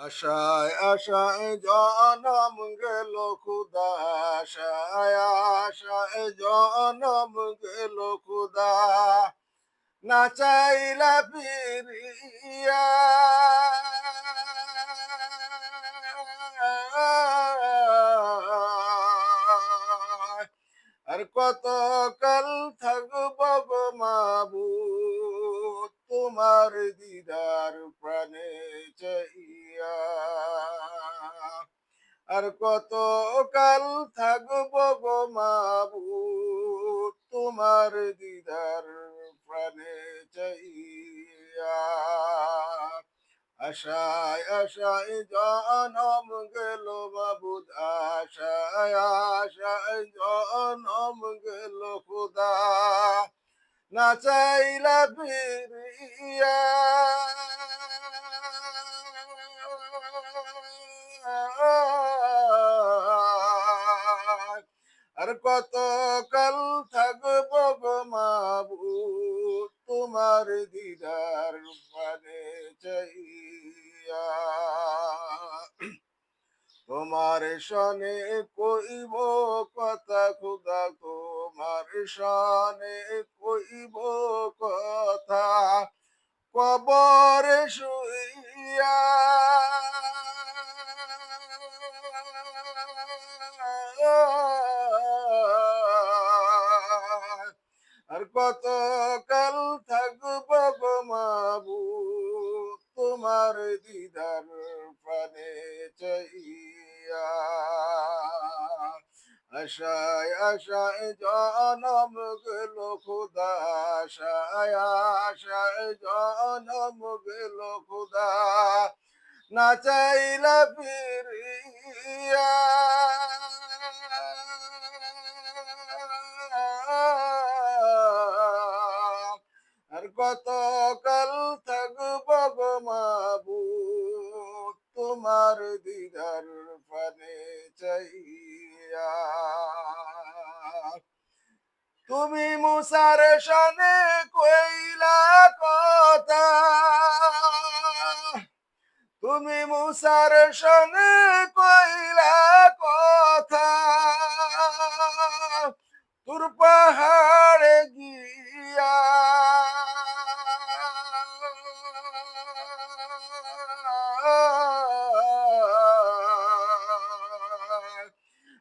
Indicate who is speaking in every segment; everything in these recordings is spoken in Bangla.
Speaker 1: আশায় আশায় জনম গেল খুদা, আশায় আশায় জনম গেল খুদা, না চাইলা ফিরিয়া। আর কত কাল থাকব গো মাবুদ, তোমার দিদার প্রাণে চাইয়া। আর কত কাল থাকব গো মাবুদ, তোমার দিদার প্রাণে চাইয়া। আশায় আশায় জনম গেল মাবুদ, আশায় আশায় জনম গেল খুদা, না চাইলা ফিরিয়া। আর কত কাল থাকব গো মাবুদ, তোমার দিদার পানে চাইয়া। তোমার সনে কইব কথা খুদা, তোমার সনে কইব কথা, কবরে শুইয়া। আর কত কাল থাকব গো মাবুদ, তোমার দিদার প্রাণে চাইয়া। আশায় আশায় জনম গেল খুদা, আশায় আশায় জনম গেল খুদা, না চাইলা ফিরিয়া। আর কত কাল থাকব গো মাবুদ, তোমার দিদার পানে চাইয়া। তুমি মুসার সনে কইলা কথা, তুমি মুসার সনে কইলা কথা, তোর পাহাড়ে গিয়া।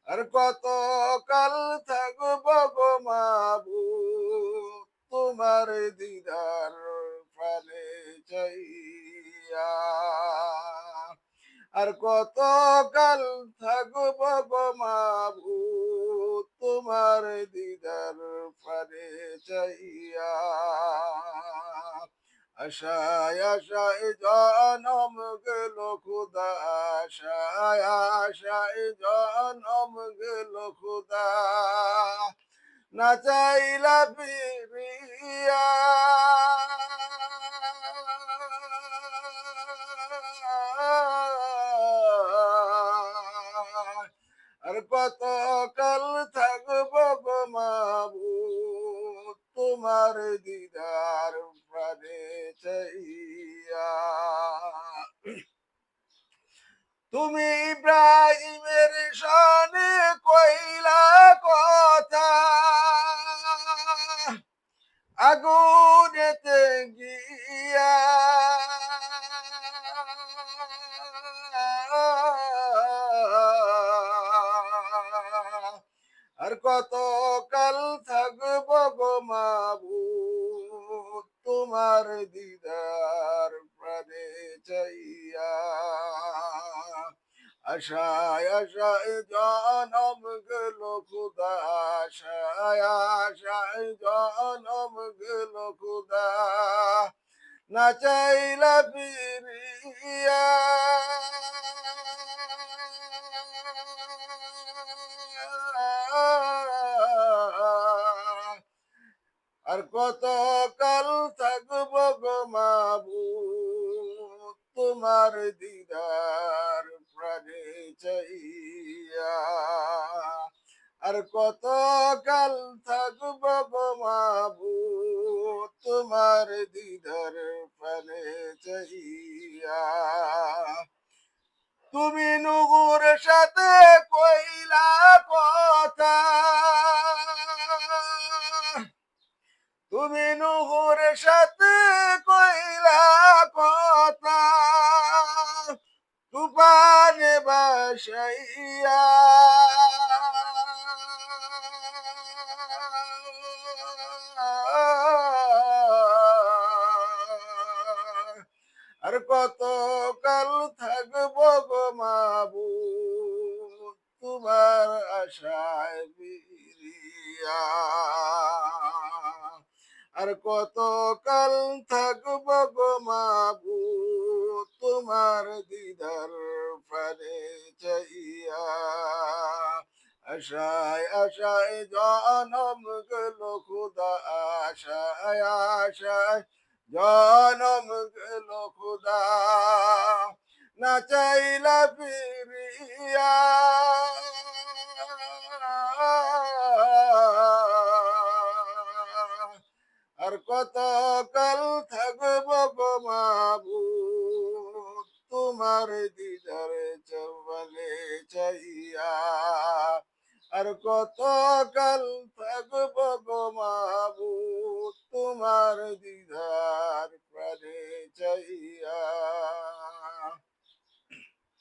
Speaker 1: আর কত কাল থাকব গো মাবুদ, তোমার দিদার প্রাণে চাইয়া। আর কত কাল থাকব গো মাবুদ, তোমার দিদার প্রাণে চাইয়া। আশায় আশায় জনম গেল খুদা, আশায় আশায় জনম গেল খুদা, না চাইলা ফিরিয়া। আর কত কাল থাকব গো মাবুদ, তোমার দিদার প্রাণে চাইয়া। তুমি ইব্রাহিমের সনে কইলা কথা, আগুনেতে গিয়া। আর কত কাল থাকব গো মাবুদ, তোমার দিদার প্রাণে চাইয়া। আশায় আশায় জনম গেল খুদা, আশায় আশায় জনম গেল খুদা, না চাইলা ফিরিয়া। আর কত কাল থাকব গো মাবুদ, তোমার দিদার প্রাণে চাইয়া। আর কত কাল থাকব গো মাবুদ, তোমার দিদার প্রাণে চাইয়া। তুমি নুগুর সাথে কইলা কথা, তুমি নুগুর সাথে কইলা কথা, তুফানে বাসাইয়া। আর কত কাল থাকবো গো মাবুদ তোমার আশায় বিরিয়া। আর কত কাল থাকবো গো মাবুদ তোমার দিদার প্রাণে চাইয়া। আশায় আশায় জনম গেল খুদা, আশায় আশায় জনম গেল খুদা, না চাইলা ফিরিয়া। আর কত কাল থাকব গো মাবুদ তোমার দিদার চৌবলে চাইয়া। আর কত কাল থাকব গো মাবুদ তোমার দিদার প্রাণে চাইয়া।